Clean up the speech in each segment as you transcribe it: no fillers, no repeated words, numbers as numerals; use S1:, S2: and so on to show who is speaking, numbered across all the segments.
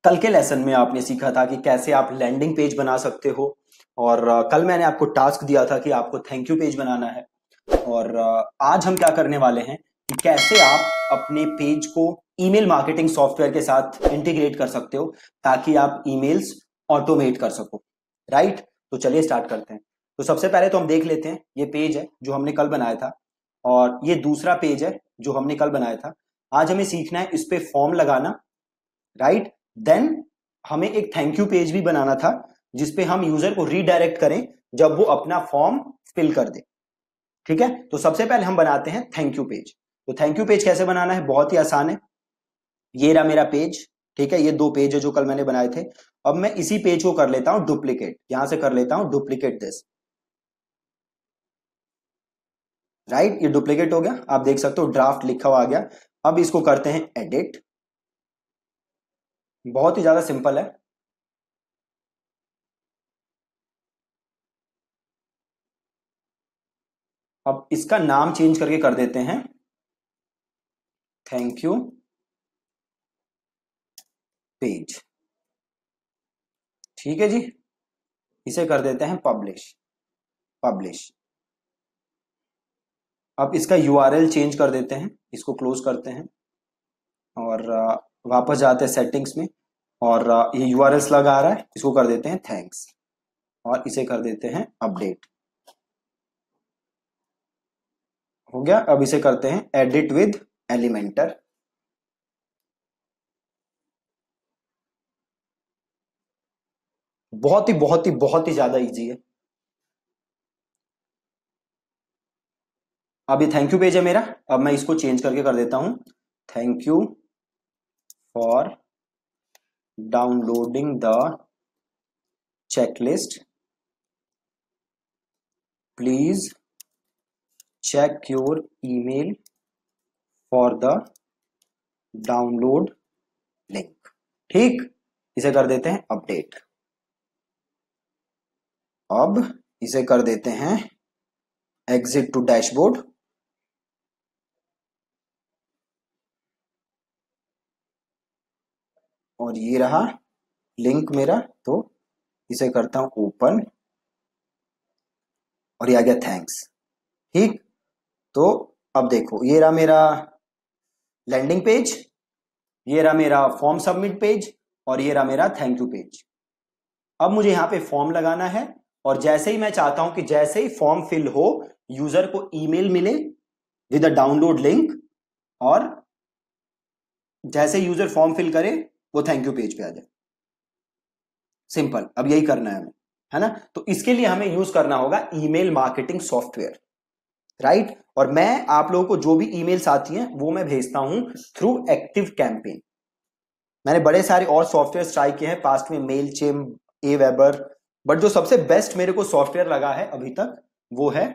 S1: कल के लेसन में आपने सीखा था कि कैसे आप लैंडिंग पेज बना सकते हो, और कल मैंने आपको टास्क दिया था कि आपको थैंक यू पेज बनाना है। और आज हम क्या करने वाले हैं कि कैसे आप अपने पेज को ईमेल मार्केटिंग सॉफ्टवेयर के साथ इंटीग्रेट कर सकते हो ताकि आप ईमेल्स ऑटोमेट कर सको। राइट, तो चलिए स्टार्ट करते हैं। तो सबसे पहले तो हम देख लेते हैं, ये पेज है जो हमने कल बनाया था और ये दूसरा पेज है जो हमने कल बनाया था। आज हमें सीखना है इस पे फॉर्म लगाना। राइट, देन हमें एक थैंक यू पेज भी बनाना था जिसपे हम यूजर को रीडायरेक्ट करें जब वो अपना फॉर्म फिल कर दे। ठीक है, तो सबसे पहले हम बनाते हैं थैंक यू पेज। तो थैंक यू पेज कैसे बनाना है, बहुत ही आसान है। ये रहा मेरा पेज। ठीक है, ये दो पेज है जो कल मैंने बनाए थे। अब मैं इसी पेज को कर लेता हूं डुप्लीकेट, यहां से कर लेता हूं डुप्लीकेट दिस। राइट, ये डुप्लीकेट हो गया, आप देख सकते हो ड्राफ्ट लिखा हुआ आ गया। अब इसको करते हैं एडिट, बहुत ही ज्यादा सिंपल है। अब इसका नाम चेंज करके कर देते हैं थैंक यू पेज। ठीक है जी, इसे कर देते हैं पब्लिश। पब्लिश। अब इसका यूआरएल चेंज कर देते हैं, इसको क्लोज करते हैं और वापस जाते हैं सेटिंग्स में। और ये यूआरएल स्लग आ रहा है, इसको कर देते हैं थैंक्स और इसे कर देते हैं अपडेट। हो गया। अब इसे करते हैं एडिट विद एलिमेंटर। बहुत ही ज्यादा इजी है। अब ये थैंक यू पेज है मेरा, अब मैं इसको चेंज करके कर देता हूं thank you for downloading the checklist, please check your email for the download link. ठीक, इसे कर देते हैं अपडेट। अब इसे कर देते हैं एग्जिट टू डैशबोर्ड। और ये रहा लिंक मेरा, तो इसे करता हूं ओपन और ये आ गया थैंक्स। ठीक, तो अब देखो ये रहा मेरा लैंडिंग पेज, ये रहा मेरा फॉर्म सबमिट पेज और ये रहा मेरा थैंक यू पेज। अब मुझे यहां पे फॉर्म लगाना है और जैसे ही मैं चाहता हूं कि जैसे ही फॉर्म फिल हो यूजर को ईमेल मिले विद अ डाउनलोड लिंक, और जैसे यूजर फॉर्म फिल करे वो थैंक यू पेज पे आ जाए। सिंपल, अब यही करना है हमें, है ना। तो इसके लिए हमें यूज करना होगा ईमेल मार्केटिंग सॉफ्टवेयर। राइट, और मैं आप लोगों को जो भी ईमेल्स आती हैं वो मैं भेजता हूं थ्रू एक्टिव कैंपेन। मैंने बड़े सारे और सॉफ्टवेयर ट्राई किए हैं पास्ट में, मेल चिम, ए वेबर, बट जो सबसे बेस्ट मेरे को सॉफ्टवेयर लगा है अभी तक वो है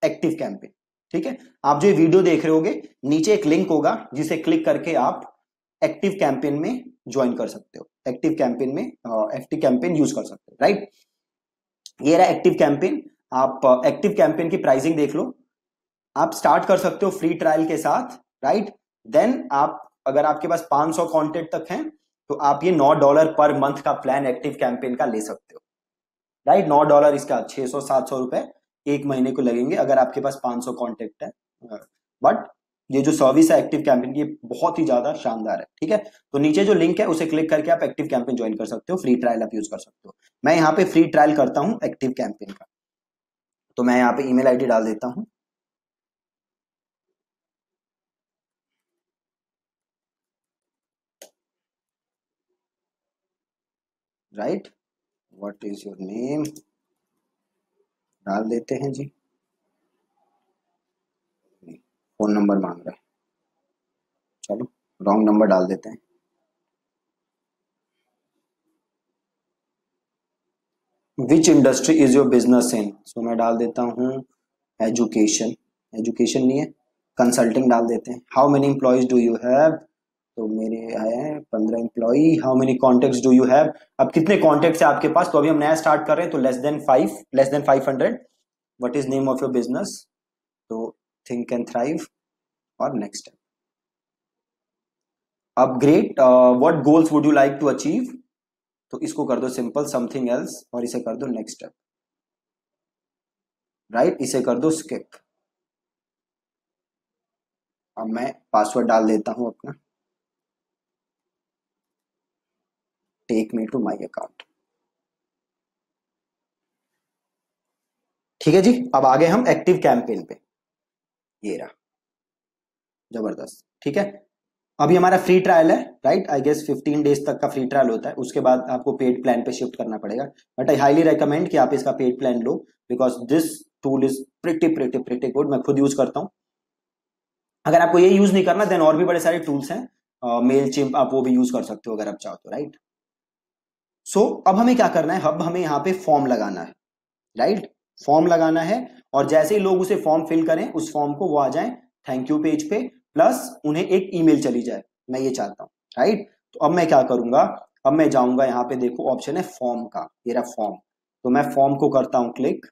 S1: एक्टिव कैंपेन। ठीक है, आप जो ये वीडियो देख रहे होगे नीचे एक लिंक होगा जिसे क्लिक करके आप एक्टिव कैंपेन में ज्वाइन कर सकते हो, एक्टिव कैंपेन में एक्टिव कैंपेन यूज कर सकते हो। राइट, ये रहा एक्टिव कैंपेन। आप एक्टिव कैंपेन की प्राइसिंग देख लो, आप स्टार्ट कर सकते हो फ्री ट्रायल के साथ। राइट, देन आप अगर आपके पास 500 कॉन्टेक्ट तक हैं तो आप ये $9 पर मंथ का प्लान एक्टिव कैंपेन का ले सकते हो। राइट, $9 इसका 600-700 रुपए एक महीने को लगेंगे अगर आपके पास 500 कॉन्टेक्ट है। बट ये जो सर्विस है एक्टिव कैंपेन की बहुत ही ज्यादा शानदार है। ठीक है, तो नीचे जो लिंक है उसे क्लिक करके आप एक्टिव कैंपेन ज्वाइन कर सकते हो, फ्री ट्रायल आप यूज कर सकते हो। मैं यहाँ पे फ्री ट्रायल करता हूँ एक्टिव कैंपेन का, तो मैं यहाँ पे ईमेल आईडी डाल देता हूँ। Right, what is your name डाल देते हैं जी। फोन नंबर मांग रहा है, चलो रॉन्ग नंबर डाल देते हैं। Which industry is your business in, so मैं डाल देता हूँ एजुकेशन। एजुकेशन नहीं है, कंसल्टिंग डाल देते हैं। How many employees do you have, तो मेरे हैं 15 employ. How many contacts do you have, अब कितने कॉन्टेक्ट्स है आपके पास, तो अभी हम नया स्टार्ट कर रहे हैं तो less than 500। What is name of your business, तो थिंक एंड थ्राइव और नेक्स्ट। अब great, what goals would you like to achieve, तो इसको कर दो सिंपल समथिंग एल्स और इसे कर दो नेक्स्ट स्टेप, राइट, इसे कर दो स्किप। अब मैं पासवर्ड डाल देता हूं अपना, take me to my account. ठीक है जी, अब आगे हम एक्टिव कैंपेन पे, ये रहा, जबरदस्त। ठीक है, अभी हमारा फ्री ट्रायल है, राइट, आई गेस 15 डेज तक का फ्री ट्रायल होता है, उसके बाद आपको पेड प्लान पे शिफ्ट करना पड़ेगा, बट आई हाईली रेकमेंड कि आप इसका paid plan low, because this tool is pretty good, मैं खुद यूज करता हूं। अगर आपको ये यूज नहीं करना देन और भी बड़े सारे टूल्स हैं, मेल चिम्प आप वो भी यूज कर सकते हो अगर आप चाहो तो, राइट। सो अब हमें क्या करना है, अब हमें यहाँ पे फॉर्म लगाना है, राइट, फॉर्म लगाना है, और जैसे ही लोग उसे फॉर्म फिल करें उस फॉर्म को वो आ जाए थैंक यू पेज पे, प्लस उन्हें एक ईमेल चली जाए, मैं ये चाहता हूं, राइट। तो अब मैं क्या करूंगा, अब मैं जाऊंगा यहाँ पे, देखो ऑप्शन है फॉर्म का, ये रहा फॉर्म, तो मैं फॉर्म को करता हूं क्लिक,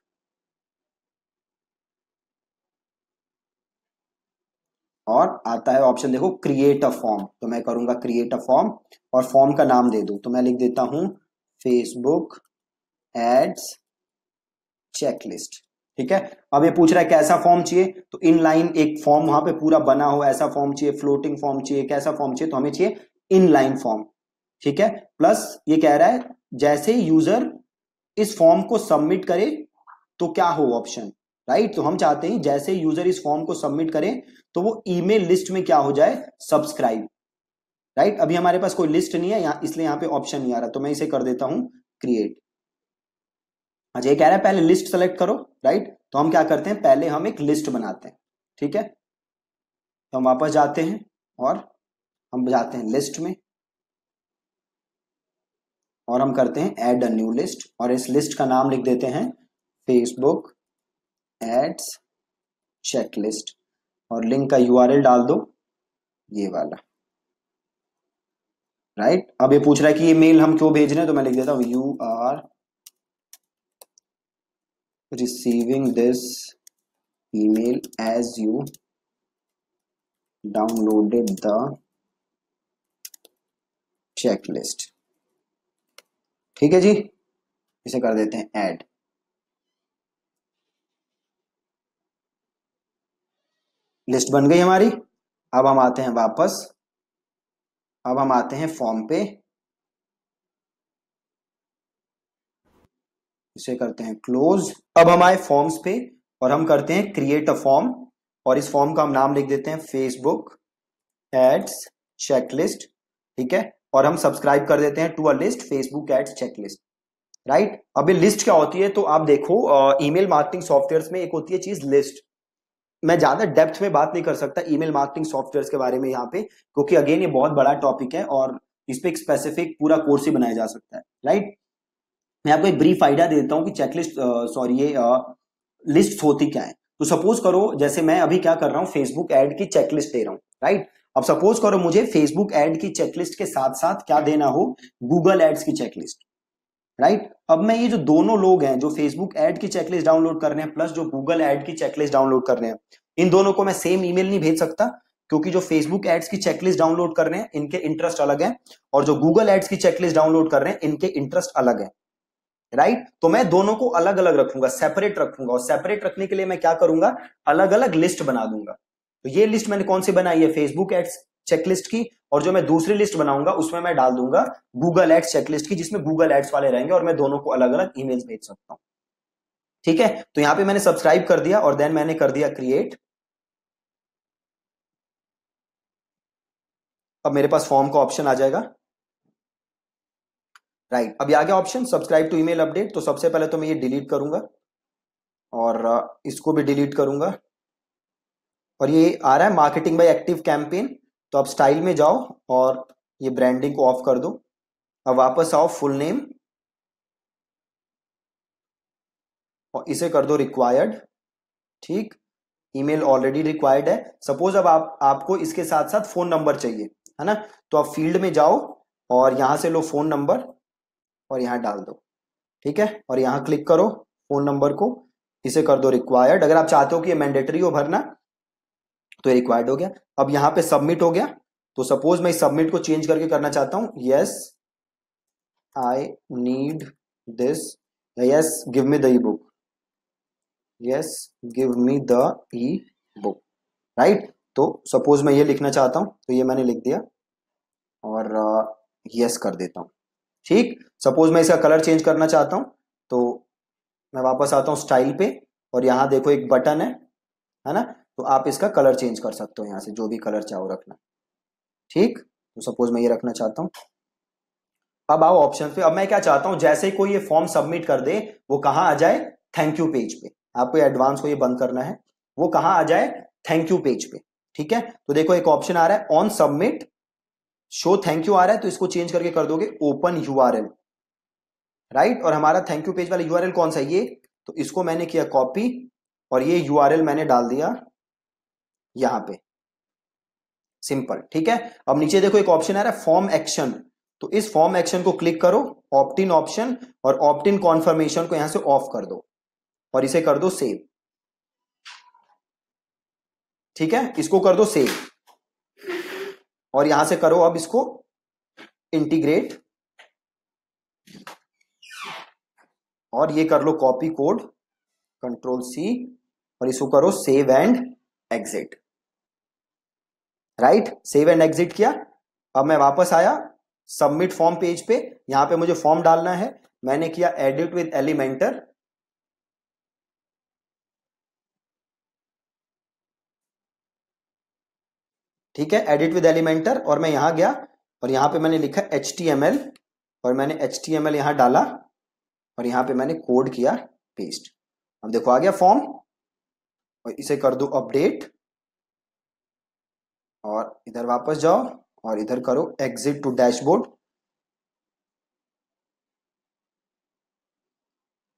S1: और आता है ऑप्शन देखो क्रिएट अ फॉर्म, तो मैं करूंगा क्रिएट अ फॉर्म, और फॉर्म का नाम दे दूं, तो मैं लिख देता हूं फेसबुक एड्स चेकलिस्ट। ठीक है, अब ये पूछ रहा है कैसा फॉर्म चाहिए, तो इनलाइन एक फॉर्म वहां पे पूरा बना हो ऐसा फॉर्म चाहिए, फ्लोटिंग फॉर्म चाहिए, कैसा फॉर्म चाहिए, तो हमें चाहिए इनलाइन फॉर्म। ठीक है, प्लस ये कह रहा है जैसे यूजर इस फॉर्म को सबमिट करे तो क्या हो ऑप्शन, राइट, तो हम चाहते हैं जैसे यूजर इस फॉर्म को सबमिट करे तो वो ईमेल लिस्ट में क्या हो जाए, सब्सक्राइब, राइट। अभी हमारे पास कोई लिस्ट नहीं है यहाँ, इसलिए यहाँ पे ऑप्शन नहीं आ रहा, तो मैं इसे कर देता हूं क्रिएट। अच्छा, ये कह रहा है पहले लिस्ट सेलेक्ट करो, राइट, तो हम क्या करते हैं, पहले हम एक लिस्ट बनाते हैं। ठीक है, तो हम वापस जाते हैं और हम जाते हैं लिस्ट में, और हम करते हैं ऐड अ न्यू लिस्ट, और इस लिस्ट का नाम लिख देते हैं फेसबुक एड्स चेकलिस्ट, और लिंक का यूआरएल डाल दो ये वाला, राइट। अब ये पूछ रहा है कि ये मेल हम क्यों भेज रहे हैं, तो मैं लिख देता हूं you are receiving this email as you downloaded the checklist। ठीक है जी, इसे कर देते हैं ऐड। लिस्ट बन गई हमारी। अब हम आते हैं वापस, अब हम आते हैं फॉर्म पे, इसे करते हैं क्लोज। अब हम आए फॉर्म्स पे और हम करते हैं क्रिएट अ फॉर्म, और इस फॉर्म का हम नाम लिख देते हैं फेसबुक एड्स चेकलिस्ट। ठीक है, और हम सब्सक्राइब कर देते हैं to a list Facebook ads checklist, right. अब ये लिस्ट क्या होती है, तो आप देखो ईमेल मार्केटिंग सॉफ्टवेयर्स में एक होती है चीज लिस्ट, मैं ज्यादा डेप्थ में बात नहीं कर सकता ईमेल मार्केटिंग सॉफ्टवेयर्स के बारे में यहाँ पे, क्योंकि अगेन ये बहुत बड़ा टॉपिक है और इस पे एक स्पेसिफिक पूरा कोर्स ही बनाया जा सकता है, राइट। मैं आपको एक ब्रीफ आइडिया देता हूँ कि चेकलिस्ट, सॉरी, ये लिस्ट होती क्या है। तो सपोज करो जैसे मैं अभी क्या कर रहा हूँ, फेसबुक एड की चेकलिस्ट दे रहा हूँ, राइट। अब सपोज करो मुझे फेसबुक एड की चेकलिस्ट के साथ साथ क्या देना हो, गूगल एड्स की चेकलिस्ट, राइट। अब मैं ये जो दोनों लोग हैं जो फेसबुक एड की चेकलिस्ट डाउनलोड कर रहे हैं प्लस जो गूगल एड की चेकलिस्ट डाउनलोड कर रहे हैं, इन दोनों को मैं सेम ईमेल नहीं भेज सकता, क्योंकि जो फेसबुक एड्स की चेकलिस्ट डाउनलोड कर रहे हैं इनके इंटरेस्ट अलग है, और जो गूगल एड्स की चेकलिस्ट डाउनलोड कर रहे हैं इनके इंटरेस्ट अलग है, राइट। तो मैं दोनों को अलग अलग रखूंगा, सेपरेट रखूंगा, और सेपरेट रखने के लिए मैं क्या करूंगा, अलग अलग लिस्ट बना दूंगा। तो ये लिस्ट मैंने कौन सी बनाई है, फेसबुक एड्स चेकलिस्ट की, और जो मैं दूसरी लिस्ट बनाऊंगा उसमें मैं डाल दूंगा गूगल एड्स चेकलिस्ट की, जिसमें गूगल एड्स वाले रहेंगे, और मैं दोनों को अलग अलग ईमेल्स भेज सकता हूं। ठीक है, तो यहां पे मैंने सब्सक्राइब कर दिया और देन मैंने कर दिया क्रिएट। अब मेरे पास फॉर्म का ऑप्शन आ जाएगा, राइट। अब आ गया option subscribe to email update, तो सबसे पहले तो मैं ये डिलीट करूंगा और इसको भी डिलीट करूंगा, और ये आ रहा है मार्केटिंग बाय एक्टिव कैंपेन, तो अब स्टाइल में जाओ और ये ब्रांडिंग को ऑफ कर दो। अब वापस आओ फुल नेम और इसे कर दो रिक्वायर्ड। ठीक, ईमेल ऑलरेडी रिक्वायर्ड है। सपोज अब आपको इसके साथ साथ फोन नंबर चाहिए, है ना, तो आप फील्ड में जाओ और यहां से लो फोन नंबर और यहां डाल दो। ठीक है, और यहां क्लिक करो फोन नंबर को, इसे कर दो रिक्वायर्ड। अगर आप चाहते हो कि ये मैंडेटरी हो भरना तो ये रिक्वायर्ड हो गया। अब यहां पे सबमिट हो गया, तो सपोज मैं सबमिट को चेंज करके करना चाहता हूं, yes I need this, yes give me the E book, yes give me the E book, right. तो सपोज मैं ये लिखना चाहता हूं, तो ये मैंने लिख दिया और यस कर देता हूं। ठीक, सपोज मैं इसका कलर चेंज करना चाहता हूं, तो मैं वापस आता हूं स्टाइल पे, और यहां देखो एक बटन है ना, तो आप इसका कलर चेंज कर सकते हो यहां से, जो भी कलर चाहो रखना। ठीक, तो सपोज मैं ये रखना चाहता हूं। अब आओ ऑप्शन पे। अब मैं क्या चाहता हूं, जैसे ही कोई ये फॉर्म सबमिट कर दे, वो कहां आ जाए, थैंक यू पेज पे। आपको एडवांस को ये बंद करना है, वो कहां आ जाए, थैंक यू पेज पे। ठीक है, तो देखो एक ऑप्शन आ रहा है on submit show thank you आ रहा है, तो इसको चेंज करके कर दोगे ओपन यूआरएल, राइट। और हमारा थैंक यू पेज वाला यूआरएल कौन सा है, ये, तो इसको मैंने किया कॉपी, और ये यूआरएल मैंने डाल दिया यहां पे, सिंपल। ठीक है, अब नीचे देखो एक ऑप्शन आ रहा है फॉर्म एक्शन, तो इस फॉर्म एक्शन को क्लिक करो, ऑप्ट इन ऑप्शन, और ऑप्ट इन कॉन्फर्मेशन को यहां से ऑफ कर दो, और इसे कर दो सेव। ठीक है, इसको कर दो सेव, और यहां से करो अब इसको इंटीग्रेट, और ये कर लो कॉपी कोड, कंट्रोल सी, और इसको करो save and exit, right. Save and exit किया। अब मैं वापस आया सबमिट फॉर्म पेज पे, यहां पे मुझे फॉर्म डालना है, मैंने किया एडिट विद एलिमेंटर, ठीक है, एडिट विद एलिमेंटर, और मैं यहां गया, और यहां पे मैंने लिखा HTML, और मैंने HTML यहां डाला, और यहां पे मैंने कोड किया पेस्ट। अब देखो आ गया फॉर्म, और इसे कर दो अपडेट, और इधर वापस जाओ, और इधर करो एग्जिट टू डैशबोर्ड,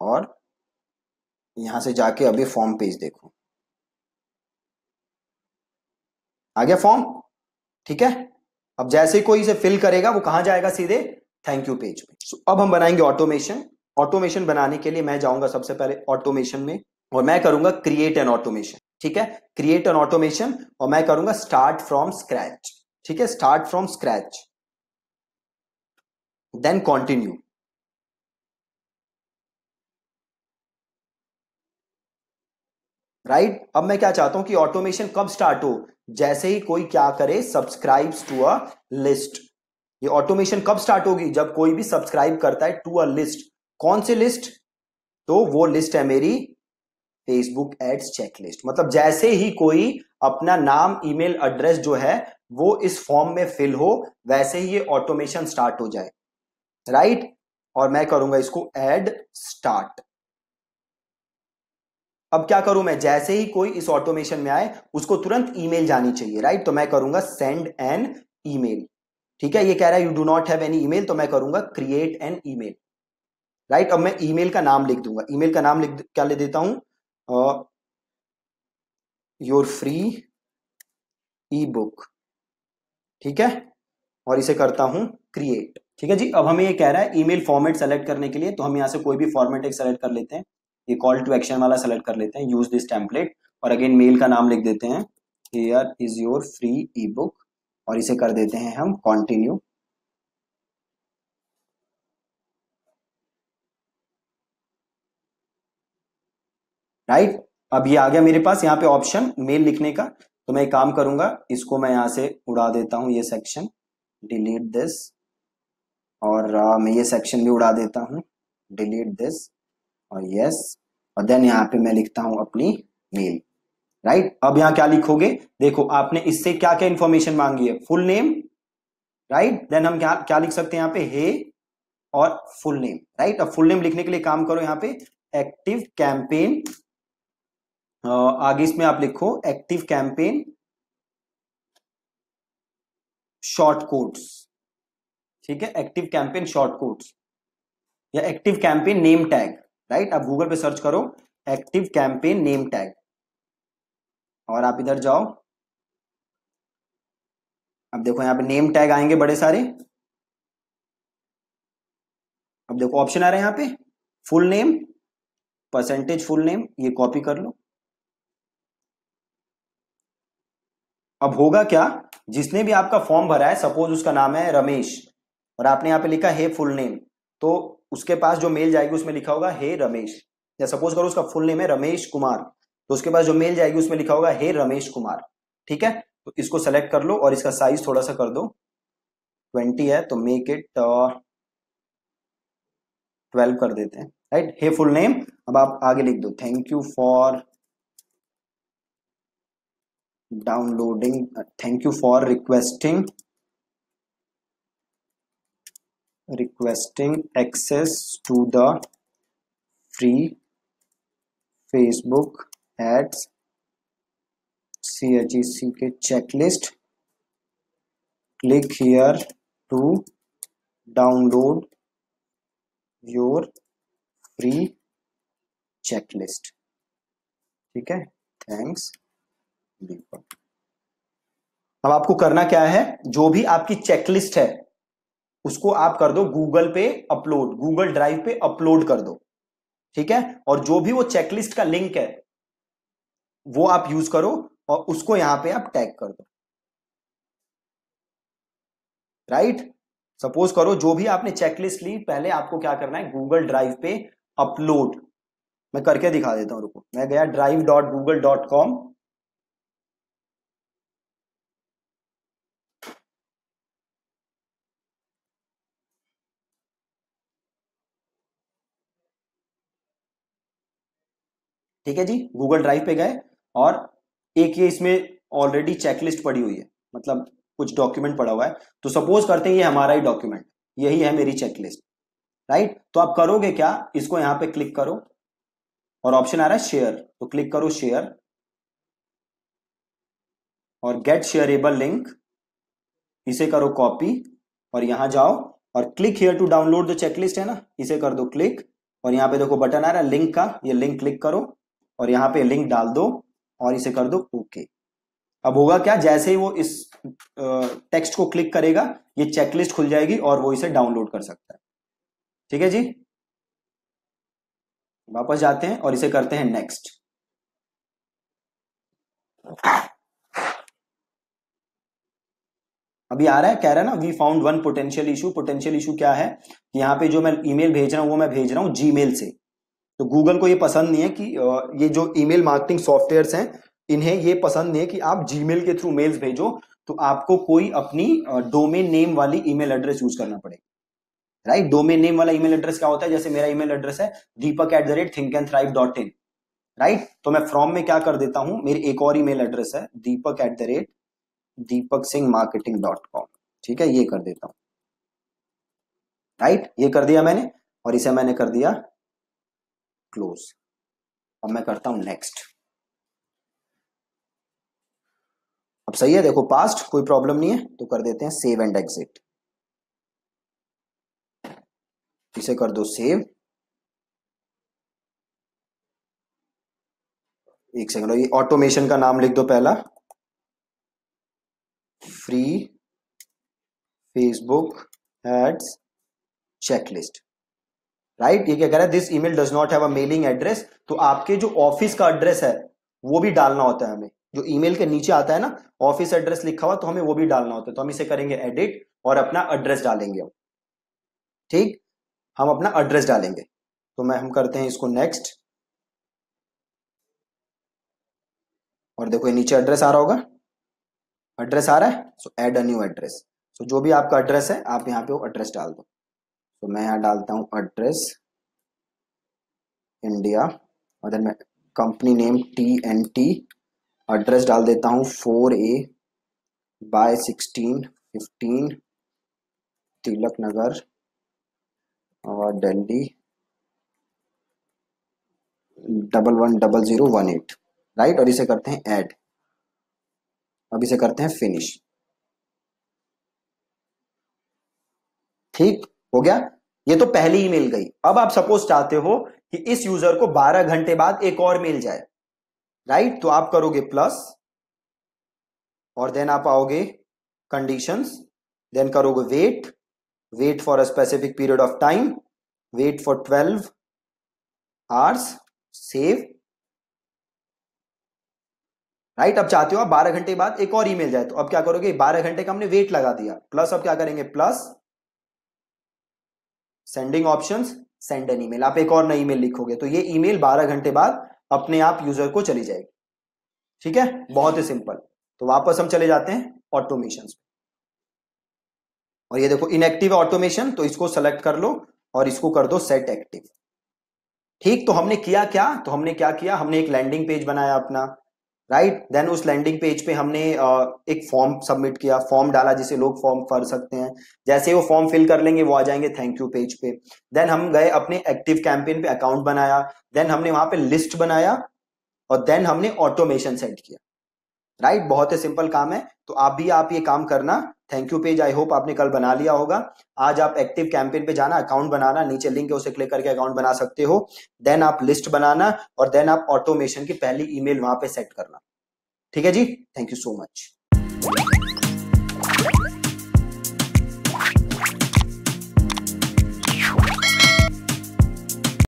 S1: और यहां से जाके अभी फॉर्म पेज देखो, आ गया फॉर्म। ठीक है, अब जैसे कोई इसे फिल करेगा, वो कहां जाएगा, सीधे थैंक यू पेज पे। अब हम बनाएंगे ऑटोमेशन। ऑटोमेशन बनाने के लिए मैं जाऊंगा सबसे पहले ऑटोमेशन में, और मैं करूंगा क्रिएट एन ऑटोमेशन। ठीक है, क्रिएट एन ऑटोमेशन, और मैं करूंगा स्टार्ट फ्रॉम स्क्रैच। ठीक है, start from scratch, then continue. Right, अब मैं क्या चाहता हूं कि ऑटोमेशन कब स्टार्ट हो, जैसे ही कोई क्या करे, सब्सक्राइब्स टू अ लिस्ट। ये ऑटोमेशन कब स्टार्ट होगी, जब कोई भी सब्सक्राइब करता है टू अ लिस्ट। कौन सी लिस्ट, तो वो लिस्ट है मेरी फेसबुक एड्स चेकलिस्ट। मतलब जैसे ही कोई अपना नाम ईमेल एड्रेस जो है वो इस फॉर्म में फिल हो, वैसे ही ये ऑटोमेशन स्टार्ट हो जाए, राइट। और मैं करूंगा इसको ऐड स्टार्ट। अब क्या करूं मैं, जैसे ही कोई इस ऑटोमेशन में आए, उसको तुरंत ईमेल जानी चाहिए, राइट। तो मैं करूंगा सेंड एन ईमेल। ठीक है, ये कह रहा है you do not have any email, तो मैं करूंगा क्रिएट एन ईमेल, राइट। अब मैं ईमेल का नाम लिख दूंगा, ईमेल का नाम लिख क्या ले देता हूं, योर फ्री ई बुक। ठीक है, और इसे करता हूं क्रिएट। ठीक है जी, अब हमें ये कह रहा है ईमेल फॉर्मेट सेलेक्ट करने के लिए, तो हम यहां से कोई भी फॉर्मेट एक सेलेक्ट कर लेते हैं, ये कॉल टू एक्शन वाला सेलेक्ट कर लेते हैं, यूज दिस टेम्पलेट, और अगेन मेल का नाम लिख देते हैं, here is your free E book, और इसे कर देते हैं हम कंटिन्यू। राइट, अब ये आ गया मेरे पास यहाँ पे ऑप्शन मेल लिखने का, तो मैं एक काम करूंगा, इसको मैं यहां से उड़ा देता हूं, ये सेक्शन डिलीट दिस, और मैं ये सेक्शन भी उड़ा देता हूं, डिलीट दिस, और यस, और देन यहाँ पे मैं लिखता हूं अपनी मेल, राइट। अब यहाँ क्या लिखोगे, देखो आपने इससे क्या क्या इंफॉर्मेशन मांगी है, फुल नेम, राइट। देन हम क्या क्या लिख सकते हैं यहाँ पे, हे और फुल नेम, राइट। अब फुल नेम लिखने के लिए काम करो यहाँ पे एक्टिव कैंपेन, आगे इसमें आप लिखो एक्टिव कैंपेन शॉर्ट कोड्स। ठीक है, एक्टिव कैंपेन शॉर्ट कोड्स, या active campaign name tag, right. आप गूगल पे सर्च करो एक्टिव कैंपेन नेम टैग, और आप इधर जाओ, अब देखो यहाँ पे नेम टैग आएंगे बड़े सारे। अब देखो ऑप्शन आ रहे हैं यहाँ पे full name, percentage full name, ये कॉपी कर लो। अब होगा क्या, जिसने भी आपका फॉर्म भरा है, सपोज उसका नाम है रमेश और आपने यहाँ पे लिखा है फुल नेम, तो उसके पास जो मेल जाएगी उसमें लिखा होगा हे रमेश, या सपोज करो उसका फुल नेम है रमेश कुमार, तो उसके पास जो मेल जाएगी उसमें लिखा होगा हे रमेश कुमार। ठीक है, तो इसको सेलेक्ट कर लो और इसका साइज थोड़ा सा कर दो, 20 है तो मेक इट 12 कर देते हैं, राइट। हे फुल नेम, अब आप आगे लिख दो thank you for downloading, thank you for requesting access to the free Facebook ads CHEC checklist. Click here to download your free checklist. ठीक है, थैंक्स दीपक। अब आपको करना क्या है, जो भी आपकी चेकलिस्ट है उसको आप कर दो गूगल पे अपलोड, गूगल ड्राइव पे अपलोड कर दो। ठीक है, और जो भी वो चेकलिस्ट का लिंक है वो आप यूज करो और उसको यहां पे आप टैग कर दो, राइट। सपोज करो जो भी आपने चेकलिस्ट ली, पहले आपको क्या करना है, गूगल ड्राइव पे अपलोड। मैं करके दिखा देता हूं, रुको। मैं गया drive.google.com, ठीक है जी, गूगल ड्राइव पे गए और एक ये इसमें ऑलरेडी चेकलिस्ट पड़ी हुई है, मतलब कुछ डॉक्यूमेंट पड़ा हुआ है, तो सपोज करते हैं ये हमारा ही डॉक्यूमेंट, यही है मेरी चेकलिस्ट, राइट। तो आप करोगे क्या, इसको यहां पे क्लिक करो और ऑप्शन आ रहा है शेयर, तो क्लिक करो शेयर और गेट शेयरेबल लिंक, इसे करो कॉपी और यहां जाओ और click here to download the checklist है ना, इसे कर दो क्लिक और यहां पे देखो बटन आ रहा है लिंक का, ये लिंक क्लिक करो और यहां पे लिंक डाल दो और इसे कर दो ओके। अब होगा क्या, जैसे ही वो इस टेक्स्ट को क्लिक करेगा ये चेकलिस्ट खुल जाएगी और वो इसे डाउनलोड कर सकता है। ठीक है जी, वापस जाते हैं और इसे करते हैं नेक्स्ट। अभी आ रहा है, कह रहा है ना we found one potential issue. Potential issue क्या है, यहाँ पे जो मैं ईमेल भेज रहा हूं वो मैं भेज रहा हूं जीमेल से, तो गूगल को ये पसंद नहीं है कि ये जो ईमेल मार्केटिंग सॉफ्टवेयर्स हैं इन्हें ये पसंद नहीं है कि आप जीमेल के थ्रू मेल्स भेजो, तो आपको कोई अपनी डोमेन नेम वाली ईमेल एड्रेस यूज करना पड़ेगा, राइट। डोमेन नेम वाला ईमेल एड्रेस क्या होता है, जैसे मेरा ईमेल एड्रेस है deepak@thinkandthrive.in, राइट। तो मैं फ्रॉम में क्या कर देता हूं, मेरी एक और ईमेल एड्रेस है deepak@deepaksinghmarketing.com, ठीक है, ये कर देता हूं, राइट। ये कर दिया मैंने और इसे मैंने कर दिया क्लोज। अब मैं करता हूं नेक्स्ट। अब सही है, देखो पास्ट, कोई प्रॉब्लम नहीं है, तो कर देते हैं सेव एंड एग्जिट, इसे कर दो सेव। एक सेकंड, ये ऑटोमेशन का नाम लिख दो पहला, free Facebook ads checklist, right. ये क्या कह रहा है, this email does not have a mailing address, तो आपके जो ऑफिस का एड्रेस है वो भी डालना होता है हमें, जो ईमेल के नीचे आता है ना ऑफिस एड्रेस लिखा हुआ, तो हमें वो भी डालना होता है, तो हम इसे करेंगे एडिट और अपना एड्रेस डालेंगे हम, ठीक, हम अपना एड्रेस डालेंगे। तो हम करते हैं इसको नेक्स्ट और देखो ये नीचे एड्रेस आ रहा होगा, एड्रेस आ रहा है, so add a new address. So जो भी आपका एड्रेस है आप यहाँ पे वो एड्रेस डाल दो, तो मैं यहाँ डालता हूँ एड्रेस इंडिया और देन मैं कंपनी नेम TNT, एड्रेस डाल देता हूँ 4A/1615 तिलक नगर और दिल्ली 110018, राइट। और इसे करते हैं ऐड, अब इसे करते हैं फिनिश, ठीक हो गया। ये तो पहली ईमेल गई। अब आप सपोज चाहते हो कि इस यूजर को 12 घंटे बाद एक और मेल जाए, राइट, तो आप करोगे प्लस और देन आप आओगे कंडीशंस, देन करोगे wait for a specific period of time, wait for 12 hours, save right. अब चाहते हो आप 12 घंटे बाद एक और ईमेल जाए, तो अब क्या करोगे, 12 घंटे का हमने वेट लगा दिया, प्लस अब क्या करेंगे, plus sending options, send an email, आप एक और नई ईमेल लिखोगे तो ये ईमेल 12 घंटे बाद अपने आप यूजर को चली जाएगी। ठीक है, बहुत ही सिंपल। तो वापस हम चले जाते हैं ऑटोमेशन, और ये देखो इनएक्टिव ऑटोमेशन, तो इसको सेलेक्ट कर लो और इसको कर दो सेट एक्टिव। ठीक, तो हमने किया क्या, तो हमने क्या किया, हमने एक लैंडिंग पेज बनाया अपना, राइट। देन उस लैंडिंग पेज पे हमने एक फॉर्म सबमिट किया, फॉर्म डाला जिसे लोग फॉर्म भर सकते हैं। जैसे वो फॉर्म फिल कर लेंगे वो आ जाएंगे थैंक यू पेज पे। देन हम गए अपने एक्टिव कैंपेन पे, अकाउंट बनाया, देन हमने वहां पे लिस्ट बनाया, और देन हमने ऑटोमेशन सेट किया, राइट। बहुत ही सिंपल काम है, तो आप ये काम करना। Thank you page I hope आपने कल बना लिया होगा। आज आप एक्टिव कैंपेन पे जाना, अकाउंट बनाना, नीचे लिंक है उसे क्लिक करके अकाउंट बना सकते हो। देन आप लिस्ट बनाना, और देन आप ऑटोमेशन की पहली ईमेल वहां पे सेट करना। ठीक है जी, थैंक यू सो मच।